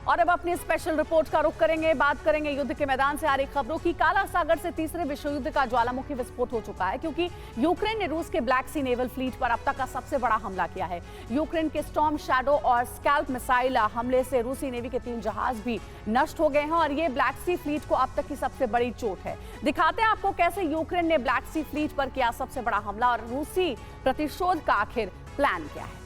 और अब अपनी स्पेशल रिपोर्ट का रुख करेंगे, बात करेंगे युद्ध के मैदान से आ रही खबरों की। काला सागर से तीसरे विश्व युद्ध का ज्वालामुखी विस्फोट हो चुका है, क्योंकि यूक्रेन ने रूस के ब्लैक सी नेवल फ्लीट पर अब तक का सबसे बड़ा हमला किया है। यूक्रेन के स्टॉर्म शैडो और स्कैल्प मिसाइल हमले से रूसी नेवी के 3 जहाज भी नष्ट हो गए हैं और ये ब्लैक सी फ्लीट को अब तक की सबसे बड़ी चोट है। दिखाते हैं आपको कैसे यूक्रेन ने ब्लैक सी फ्लीट पर किया सबसे बड़ा हमला और रूसी प्रतिशोध का आखिर प्लान क्या है।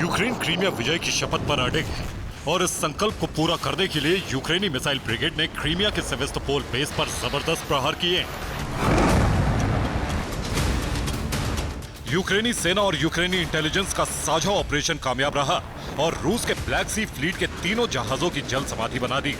यूक्रेन क्रीमिया विजय की शपथ पर अड़िग है और इस संकल्प को पूरा करने के लिए यूक्रेनी मिसाइल ब्रिगेड ने क्रीमिया के सेवेस्तोपोल बेस पर जबरदस्त प्रहार किए। यूक्रेनी सेना और यूक्रेनी इंटेलिजेंस का साझा ऑपरेशन कामयाब रहा और रूस के ब्लैक सी फ्लीट के तीनों जहाजों की जल समाधि बना दी।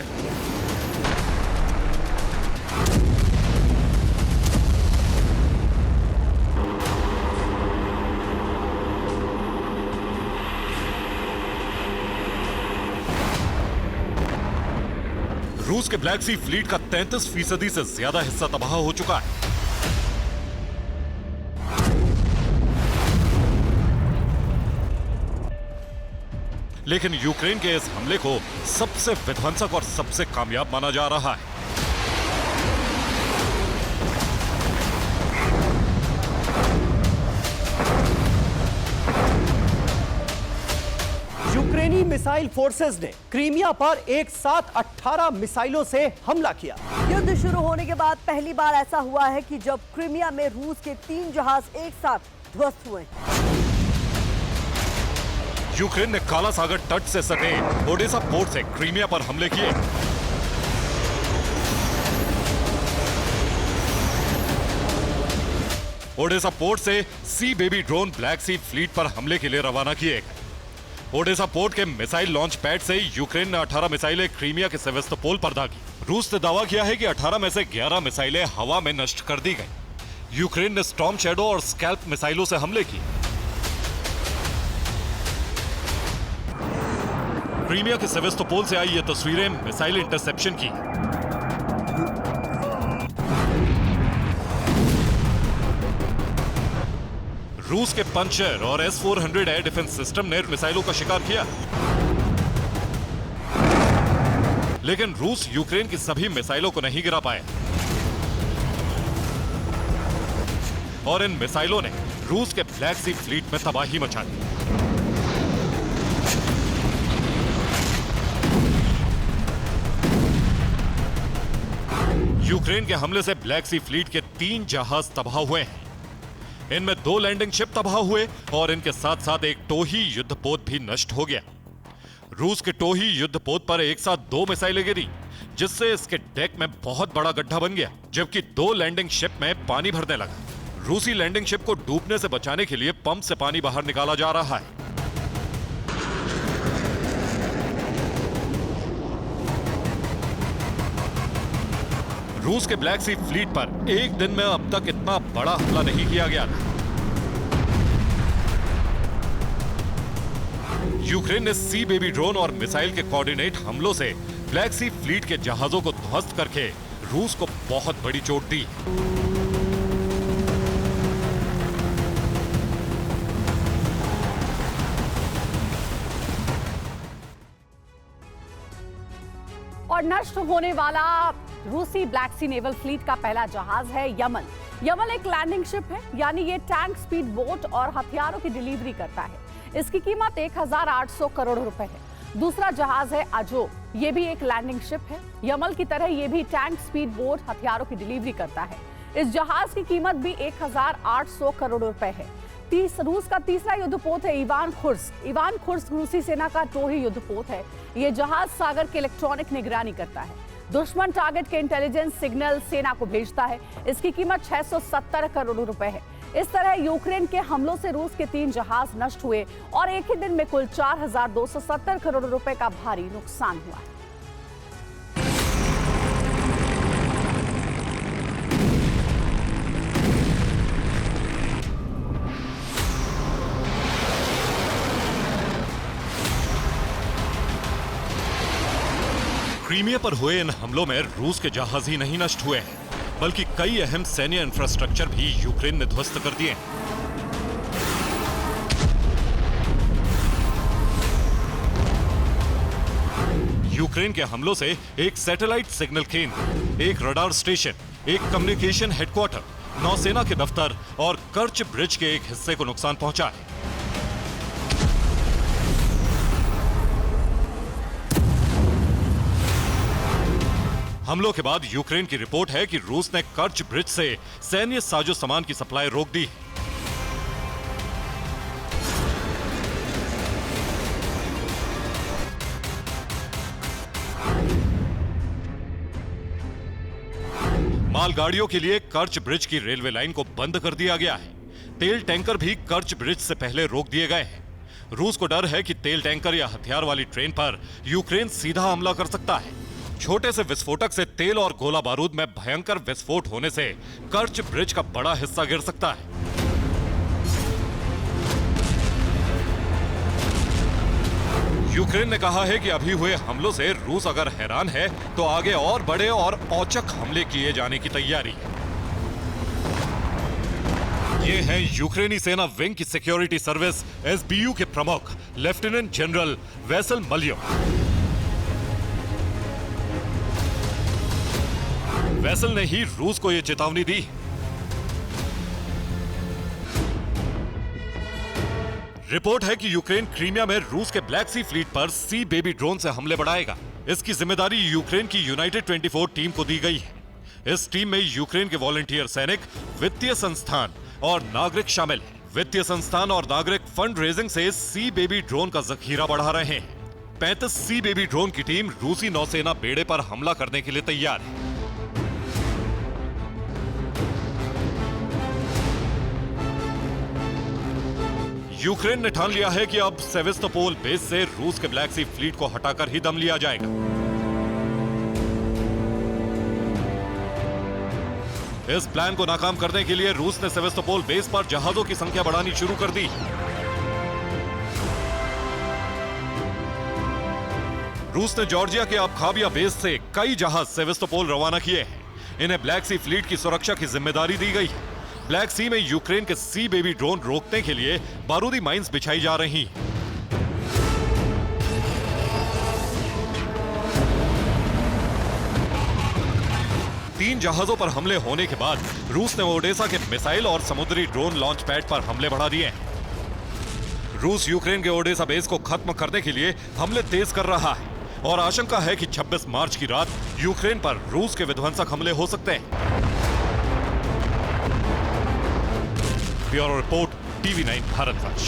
रूस के ब्लैक सी फ्लीट का 33% से ज्यादा हिस्सा तबाह हो चुका है। लेकिन यूक्रेन के इस हमले को सबसे विध्वंसक और सबसे कामयाब माना जा रहा है। यूक्रेनी मिसाइल फोर्सेस ने क्रीमिया पर एक साथ 18 मिसाइलों से हमला किया। युद्ध शुरू होने के बाद पहली बार ऐसा हुआ है कि जब क्रीमिया में रूस के 3 जहाज एक साथ ध्वस्त हुए। यूक्रेन ने काला सागर तट से सटे ओडेसा पोर्ट से क्रीमिया पर हमले किए। ओडेसा पोर्ट से सी baby drone black Sea fleet पर हमले के लिए रवाना किए गए। ओडेसा पोर्ट के मिसाइल लॉन्च पैड से यूक्रेन ने 18 मिसाइलें क्रीमिया के सेवेस्तोपोल पर दागी। रूस ने दावा किया है कि 18 में से 11 मिसाइलें हवा में नष्ट कर दी गई। यूक्रेन ने स्टॉर्म शैडो और स्कैल्प मिसाइलों से हमले किए। क्रीमिया के सेवेस्तोपोल से आई ये तस्वीरें मिसाइल इंटरसेप्शन की। रूस के पंचर और S-400 एयर डिफेंस सिस्टम ने मिसाइलों का शिकार किया, लेकिन रूस यूक्रेन की सभी मिसाइलों को नहीं गिरा पाए और इन मिसाइलों ने रूस के ब्लैक सी फ्लीट में तबाही मचा दी। यूक्रेन के हमले से ब्लैक सी फ्लीट के 3 जहाज तबाह हुए हैं। इनमें 2 लैंडिंग शिप तबाह हुए और इनके साथ साथ एक टोही युद्धपोत भी नष्ट हो गया। रूस के टोही युद्धपोत पर एक साथ 2 मिसाइलें गिरी, जिससे इसके डेक में बहुत बड़ा गड्ढा बन गया, जबकि 2 लैंडिंग शिप में पानी भरने लगा। रूसी लैंडिंग शिप को डूबने से बचाने के लिए पंप से पानी बाहर निकाला जा रहा है। रूस के ब्लैक सी फ्लीट पर एक दिन में अब तक इतना बड़ा हमला नहीं किया गया था। यूक्रेन ने सी बेबी ड्रोन और मिसाइल के कोऑर्डिनेट हमलों से ब्लैक सी फ्लीट के जहाजों को ध्वस्त करके रूस को बहुत बड़ी चोट दी। और नष्ट होने वाला रूसी ब्लैक सी नेवल फ्लीट का पहला जहाज है यमल। यमल एक लैंडिंग शिप है, यानी ये टैंक, स्पीड बोट और हथियारों की डिलीवरी करता है। इसकी कीमत 1800 करोड़ रुपए है। दूसरा जहाज है अजो, ये भी एक लैंडिंग शिप है। यमल की तरह ये भी टैंक, स्पीड बोट, हथियारों की डिलीवरी करता है। इस जहाज की कीमत भी 1800 करोड़ रुपए है। रूस का तीसरा युद्धपोत है इवान खुर्स्क। इवान खुर्स्क रूसी सेना का टोही युद्धपोत है। ये जहाज सागर के इलेक्ट्रॉनिक निगरानी करता है। दुश्मन टारगेट के इंटेलिजेंस सिग्नल सेना को भेजता है। इसकी कीमत 670 करोड़ रुपए है। इस तरह यूक्रेन के हमलों से रूस के 3 जहाज नष्ट हुए और एक ही दिन में कुल 4270 करोड़ रुपए का भारी नुकसान हुआ है। क्रीमिया पर हुए इन हमलों में रूस के जहाज ही नहीं नष्ट हुए हैं, बल्कि कई अहम सैन्य इंफ्रास्ट्रक्चर भी यूक्रेन ने ध्वस्त कर दिए हैं। यूक्रेन के हमलों से एक सैटेलाइट सिग्नल केंद्र, एक रडार स्टेशन, एक कम्युनिकेशन हेडक्वार्टर, नौसेना के दफ्तर और कर्च ब्रिज के एक हिस्से को नुकसान पहुंचा है। हमलों के बाद यूक्रेन की रिपोर्ट है कि रूस ने कर्च ब्रिज से सैन्य साजो सामान की सप्लाई रोक दी। मालगाड़ियों के लिए कर्च ब्रिज की रेलवे लाइन को बंद कर दिया गया है। तेल टैंकर भी कर्च ब्रिज से पहले रोक दिए गए हैं। रूस को डर है कि तेल टैंकर या हथियार वाली ट्रेन पर यूक्रेन सीधा हमला कर सकता है। छोटे से विस्फोटक से तेल और गोला बारूद में भयंकर विस्फोट होने से कर्च ब्रिज का बड़ा हिस्सा गिर सकता है। यूक्रेन ने कहा है कि अभी हुए हमलों से रूस अगर हैरान है तो आगे और बड़े और औचक हमले किए जाने की तैयारी है। ये है यूक्रेनी सेना विंग की सिक्योरिटी सर्विस एसबीयू के प्रमुख लेफ्टिनेंट जनरल वेसल मलियोव। वेसल ने ही रूस को यह चेतावनी दी। रिपोर्ट है कि यूक्रेन क्रीमिया में रूस के ब्लैक सी फ्लीट पर सी बेबी ड्रोन से हमले बढ़ाएगा। इसकी जिम्मेदारी यूक्रेन की यूनाइटेड 24 टीम को दी गई है। इस टीम में यूक्रेन के वॉलंटियर सैनिक, वित्तीय संस्थान और नागरिक शामिल हैं। वित्तीय संस्थान और नागरिक फंड रेजिंग से सी बेबी ड्रोन का जखीरा बढ़ा रहे हैं। 35 सी बेबी ड्रोन की टीम रूसी नौसेना बेड़े पर हमला करने के लिए तैयार है। यूक्रेन ने ठान लिया है कि अब सेवेस्तोपोल बेस से रूस के ब्लैक सी फ्लीट को हटाकर ही दम लिया जाएगा। इस प्लान को नाकाम करने के लिए रूस ने सेवेस्तोपोल बेस पर जहाजों की संख्या बढ़ानी शुरू कर दी। रूस ने जॉर्जिया के अबखाजिया बेस से कई जहाज सेवेस्तोपोल रवाना किए हैं। इन्हें ब्लैक सी फ्लीट की सुरक्षा की जिम्मेदारी दी गई है। ब्लैक सी में यूक्रेन के सी बेबी ड्रोन रोकने के लिए बारूदी माइंस बिछाई जा रही हैं। तीन जहाजों पर हमले होने के बाद रूस ने ओडेसा के मिसाइल और समुद्री ड्रोन लॉन्च पैड पर हमले बढ़ा दिए हैं। रूस यूक्रेन के ओडेसा बेस को खत्म करने के लिए हमले तेज कर रहा है और आशंका है कि 26 मार्च की रात यूक्रेन पर रूस के विध्वंसक हमले हो सकते हैं। Bureau report, TV9 Bharatvarsh.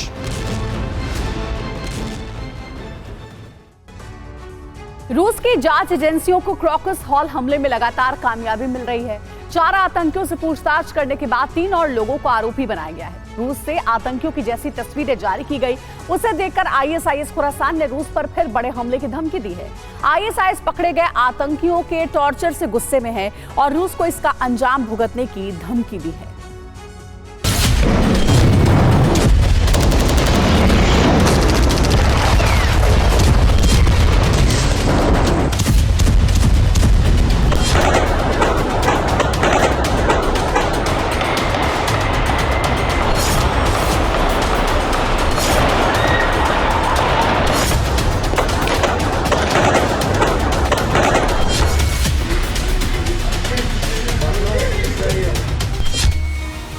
रूस की जांच एजेंसियों को क्रॉकस हॉल हमले में लगातार कामयाबी मिल रही है। 4 आतंकियों से पूछताछ करने के बाद 3 और लोगों को आरोपी बनाया गया है। रूस से आतंकियों की जैसी तस्वीरें जारी की गई, उसे देखकर ISIS खुरासान ने रूस पर फिर बड़े हमले की धमकी दी है। ISIS पकड़े गए आतंकियों के टॉर्चर से गुस्से में है और रूस को इसका अंजाम भुगतने की धमकी दी है।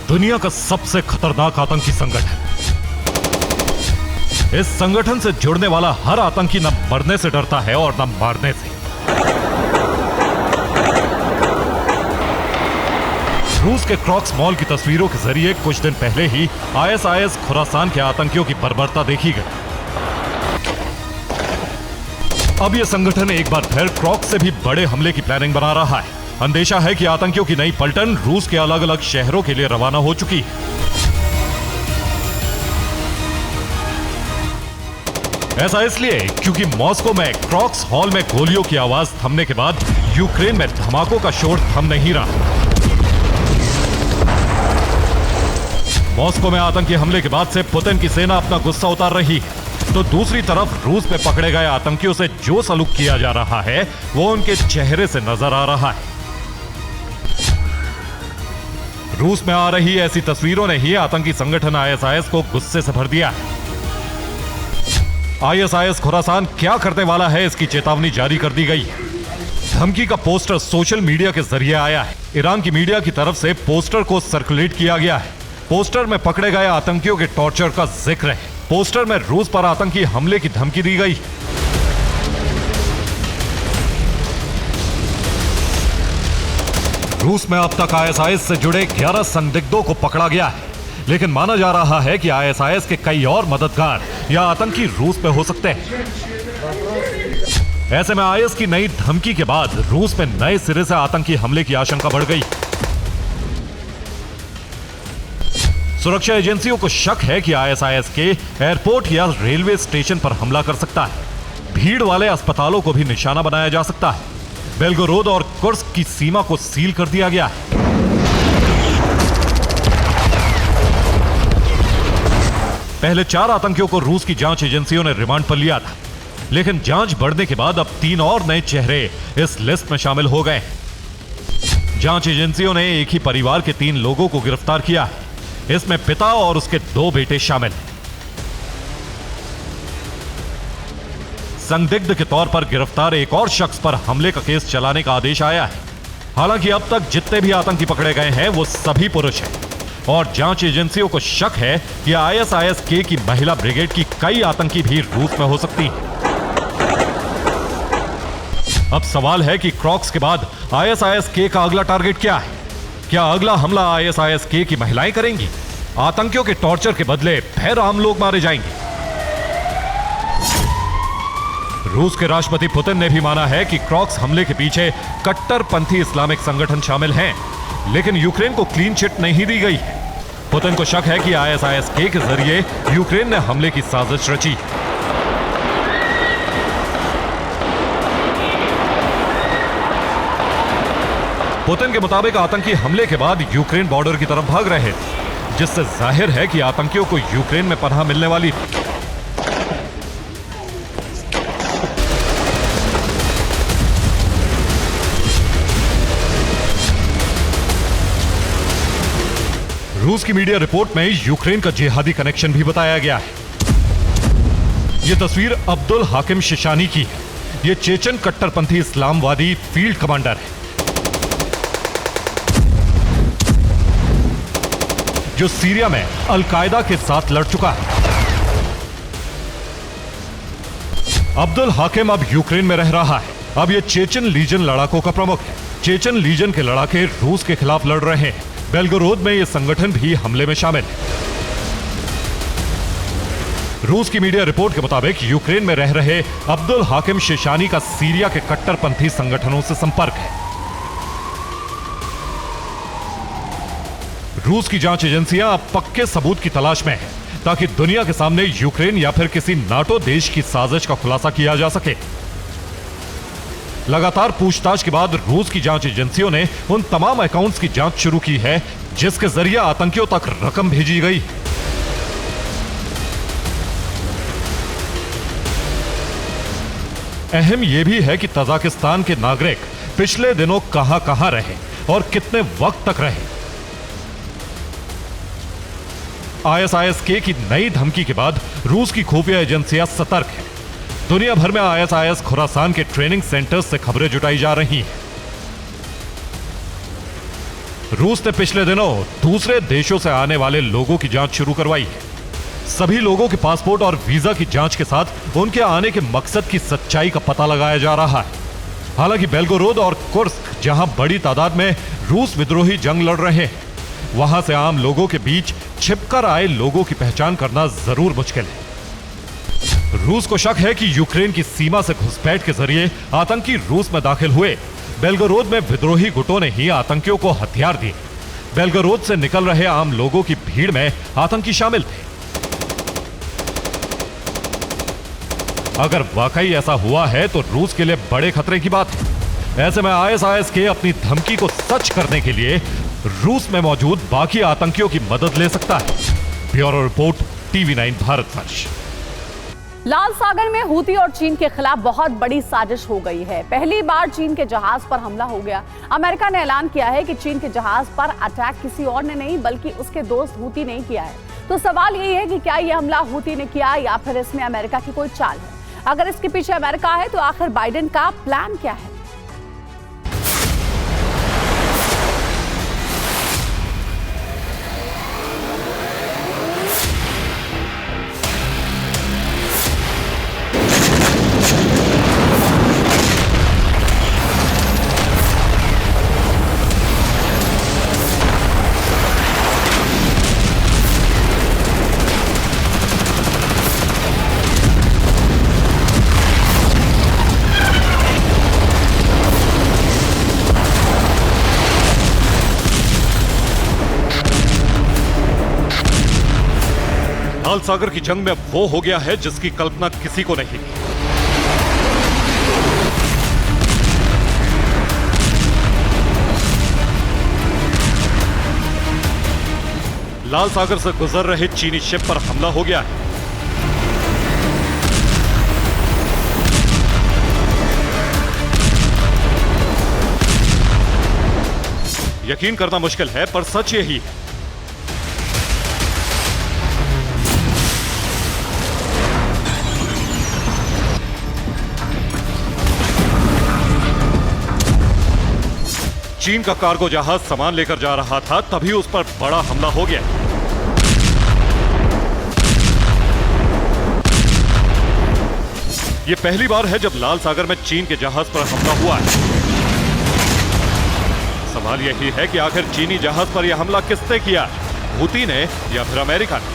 दुनिया का सबसे खतरनाक आतंकी संगठन। इस संगठन से जुड़ने वाला हर आतंकी न मरने से डरता है और न मारने से। रूस के क्रॉक्स मॉल की तस्वीरों के जरिए कुछ दिन पहले ही ISIS खुरासान के आतंकियों की बर्बरता देखी गई। अब यह संगठन एक बार फिर क्रॉक्स से भी बड़े हमले की प्लानिंग बना रहा है। अंदेशा है कि आतंकियों की नई पलटन रूस के अलग अलग शहरों के लिए रवाना हो चुकी है। ऐसा इसलिए क्योंकि मॉस्को में क्रॉक्स हॉल में गोलियों की आवाज थमने के बाद यूक्रेन में धमाकों का शोर थम नहीं रहा। मॉस्को में आतंकी हमले के बाद से पुतिन की सेना अपना गुस्सा उतार रही है। तो दूसरी तरफ रूस में पकड़े गए आतंकियों से जो सलूक किया जा रहा है वो उनके चेहरे से नजर आ रहा है। रूस में आ रही ऐसी तस्वीरों ने ही आतंकी संगठन आईएसआईएस को गुस्से से भर दिया है। आईएसआईएस खुरासान क्या करने वाला है, इसकी चेतावनी जारी कर दी गई है। धमकी का पोस्टर सोशल मीडिया के जरिए आया है। ईरान की मीडिया की तरफ से पोस्टर को सर्कुलेट किया गया है। पोस्टर में पकड़े गए आतंकियों के टॉर्चर का जिक्र है। पोस्टर में रूस पर आतंकी हमले की धमकी दी गई। रूस में अब तक आईएसआईएस से जुड़े 11 संदिग्धों को पकड़ा गया है, लेकिन माना जा रहा है कि आईएसआईएस के कई और मददगार या आतंकी रूस में हो सकते हैं। ऐसे में आईएस की नई धमकी के बाद रूस में नए सिरे से आतंकी हमले की आशंका बढ़ गई। सुरक्षा एजेंसियों को शक है कि आईएसआईएस के एयरपोर्ट या रेलवे स्टेशन पर हमला कर सकता है। भीड़ वाले अस्पतालों को भी निशाना बनाया जा सकता है। बेलगोरोद और कुर्स्क की सीमा को सील कर दिया गया है। पहले 4 आतंकियों को रूस की जांच एजेंसियों ने रिमांड पर लिया था, लेकिन जांच बढ़ने के बाद अब 3 और नए चेहरे इस लिस्ट में शामिल हो गए हैं। जांच एजेंसियों ने एक ही परिवार के 3 लोगों को गिरफ्तार किया है। इसमें पिता और उसके 2 बेटे शामिल हैं। संदिग्ध के तौर पर गिरफ्तार एक और शख्स पर हमले का केस चलाने का आदेश आया है। हालांकि अब तक जितने भी आतंकी पकड़े गए हैं वो सभी पुरुष हैं और जांच एजेंसियों को शक है कि आईएसआईएस-के की महिला ब्रिगेड की कई आतंकी भी रूस में हो सकती हैं। अब सवाल है कि क्रॉक्स के बाद आईएसआईएस-के का अगला टारगेट क्या है? क्या अगला हमला आईएसआईएस-के की महिलाएं करेंगी? आतंकियों के टॉर्चर के बदले फिर आम लोग मारे जाएंगे? रूस के राष्ट्रपति पुतिन ने भी माना है कि क्रॉक्स हमले के पीछे कट्टरपंथी इस्लामिक संगठन शामिल हैं, लेकिन यूक्रेन को क्लीन चिट नहीं दी गई है। पुतिन को शक है कि आईएसआईएस-के के जरिए यूक्रेन ने हमले की साजिश रची। पुतिन के मुताबिक आतंकी हमले के बाद यूक्रेन बॉर्डर की तरफ भाग रहे थे, जिससे जाहिर है कि आतंकियों को यूक्रेन में पनाह मिलने वाली थी। रूस की मीडिया रिपोर्ट में यूक्रेन का जिहादी कनेक्शन भी बताया गया है। यह तस्वीर अब्दुल हाकिम शिशानी की है। यह चेचन कट्टरपंथी इस्लामवादी फील्ड कमांडर है जो सीरिया में अल-कायदा के साथ लड़ चुका है। अब्दुल हाकिम अब यूक्रेन में रह रहा है। अब यह चेचन लीजन लड़ाकों का प्रमुख है। चेचन लीजन के लड़ाके रूस के खिलाफ लड़ रहे हैं। बेलगोरोद में यह संगठन भी हमले में शामिल है। रूस की मीडिया रिपोर्ट के मुताबिक यूक्रेन में रह रहे अब्दुल हाकिम शिशानी का सीरिया के कट्टरपंथी संगठनों से संपर्क है। रूस की जांच एजेंसियां अब पक्के सबूत की तलाश में हैं, ताकि दुनिया के सामने यूक्रेन या फिर किसी नाटो देश की साजिश का खुलासा किया जा सके। लगातार पूछताछ के बाद रूस की जांच एजेंसियों ने उन तमाम अकाउंट्स की जांच शुरू की है जिसके जरिए आतंकियों तक रकम भेजी गई। अहम यह भी है कि तजाकिस्तान के नागरिक पिछले दिनों कहां रहे और कितने वक्त तक रहे। आईएसआईएस-के की नई धमकी के बाद रूस की खुफिया एजेंसियां सतर्क हैं। दुनिया भर में आईएसआईएस खुरासान के ट्रेनिंग सेंटर्स से खबरें जुटाई जा रही हैं। रूस ने पिछले दिनों दूसरे देशों से आने वाले लोगों की जांच शुरू करवाई है। सभी लोगों के पासपोर्ट और वीजा की जांच के साथ उनके आने के मकसद की सच्चाई का पता लगाया जा रहा है। हालांकि बेलगोरोद और कुर्स्क, जहां बड़ी तादाद में रूस विद्रोही जंग लड़ रहे हैं, वहां से आम लोगों के बीच छिपकर आए लोगों की पहचान करना जरूर मुश्किल है। रूस को शक है कि यूक्रेन की सीमा से घुसपैठ के जरिए आतंकी रूस में दाखिल हुए। बेलगोरोद में विद्रोही गुटों ने ही आतंकियों को हथियार दिए। बेलगोरोद से निकल रहे आम लोगों की भीड़ में आतंकी शामिल थे। अगर वाकई ऐसा हुआ है तो रूस के लिए बड़े खतरे की बात है। ऐसे में आईएसआईएस-के अपनी धमकी को सच करने के लिए रूस में मौजूद बाकी आतंकियों की मदद ले सकता है। Bureau report, TV9 Bharatvarsh. लाल सागर में हूती और चीन के खिलाफ बहुत बड़ी साजिश हो गई है। पहली बार चीन के जहाज पर हमला हो गया। अमेरिका ने ऐलान किया है कि चीन के जहाज पर अटैक किसी और ने नहीं बल्कि उसके दोस्त हूती ने किया है। तो सवाल यही है कि क्या यह हमला हूती ने किया या फिर इसमें अमेरिका की कोई चाल है। अगर इसके पीछे अमेरिका है तो आखिर बाइडेन का प्लान क्या है। लाल सागर की जंग में वो हो गया है जिसकी कल्पना किसी को नहीं थी। लाल सागर से गुजर रहे चीनी शिप पर हमला हो गया है। यकीन करना मुश्किल है पर सच यही है। चीन का कार्गो जहाज सामान लेकर जा रहा था, तभी उस पर बड़ा हमला हो गया। यह पहली बार है जब लाल सागर में चीन के जहाज पर हमला हुआ है। सवाल यही है कि आखिर चीनी जहाज पर यह हमला किसने किया, हूती ने या फिर अमेरिका ने।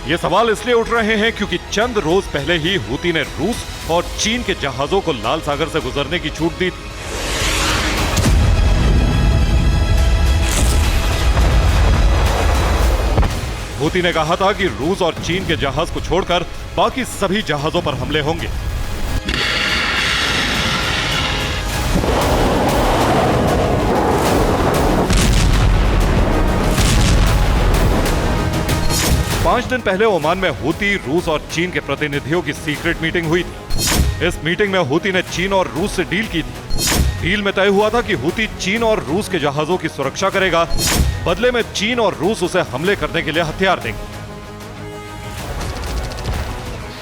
ये सवाल इसलिए उठ रहे हैं क्योंकि चंद रोज पहले ही हूती ने रूस और चीन के जहाजों को लाल सागर से गुजरने की छूट दी थी। हूती ने कहा था कि रूस और चीन के जहाज को छोड़कर बाकी सभी जहाजों पर हमले होंगे। पांच दिन पहले ओमान में हूती, रूस और चीन के प्रतिनिधियों की सीक्रेट मीटिंग हुई थी। इस मीटिंग में हूती ने चीन और रूस से डील की थी। डील में तय हुआ था कि हूती चीन और रूस के जहाजों की सुरक्षा करेगा, बदले में चीन और रूस उसे हमले करने के लिए हथियार देंगे।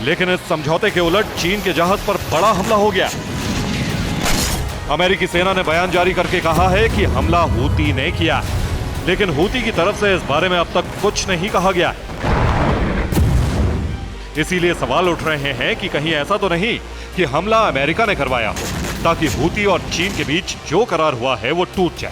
लेकिन इस समझौते के उलट चीन के जहाज पर बड़ा हमला हो गया। अमेरिकी सेना ने बयान जारी करके कहा है कि हमला हूती ने किया, लेकिन हूती की तरफ से इस बारे में अब तक कुछ नहीं कहा गया है। इसीलिए सवाल उठ रहे हैं कि कहीं ऐसा तो नहीं कि हमला अमेरिका ने करवाया हो, ताकि हूती और चीन के बीच जो करार हुआ है वो टूट जाए।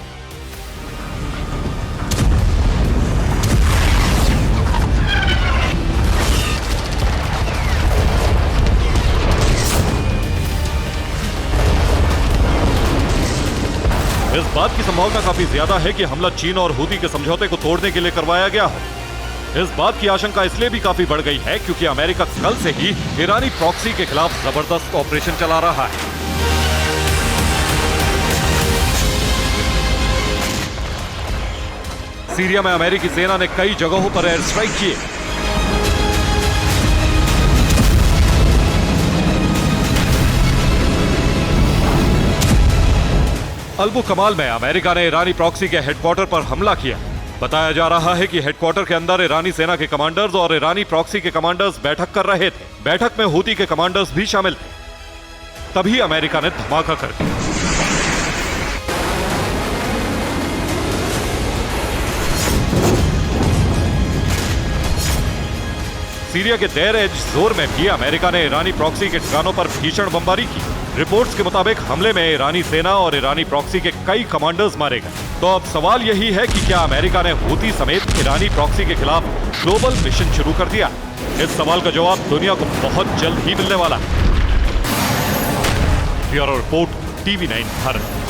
इस बात की संभावना काफी ज्यादा है कि हमला चीन और हूती के समझौते को तोड़ने के लिए करवाया गया हो। इस बात की आशंका इसलिए भी काफी बढ़ गई है क्योंकि अमेरिका कल से ही ईरानी प्रॉक्सी के खिलाफ जबरदस्त ऑपरेशन चला रहा है। सीरिया में अमेरिकी सेना ने कई जगहों पर एयर स्ट्राइक किए। अल्बु कमाल में अमेरिका ने ईरानी प्रॉक्सी के हेडक्वार्टर पर हमला किया। बताया जा रहा है कि हेडक्वार्टर के अंदर ईरानी सेना के कमांडर्स और ईरानी प्रॉक्सी के कमांडर्स बैठक कर रहे थे। बैठक में हूती के कमांडर्स भी शामिल थे। तभी अमेरिका ने धमाका कर दिया। सीरिया के देर एज जोर में भी अमेरिका ने ईरानी प्रॉक्सी के ठिकानों पर भीषण बमबारी की। रिपोर्ट्स के मुताबिक हमले में ईरानी सेना और ईरानी प्रॉक्सी के कई कमांडर्स मारे गए। तो अब सवाल यही है कि क्या अमेरिका ने हूती समेत ईरानी प्रॉक्सी के खिलाफ ग्लोबल मिशन शुरू कर दिया? इस सवाल का जवाब दुनिया को बहुत जल्द ही मिलने वाला है। Bureau report, TV9 Bharat.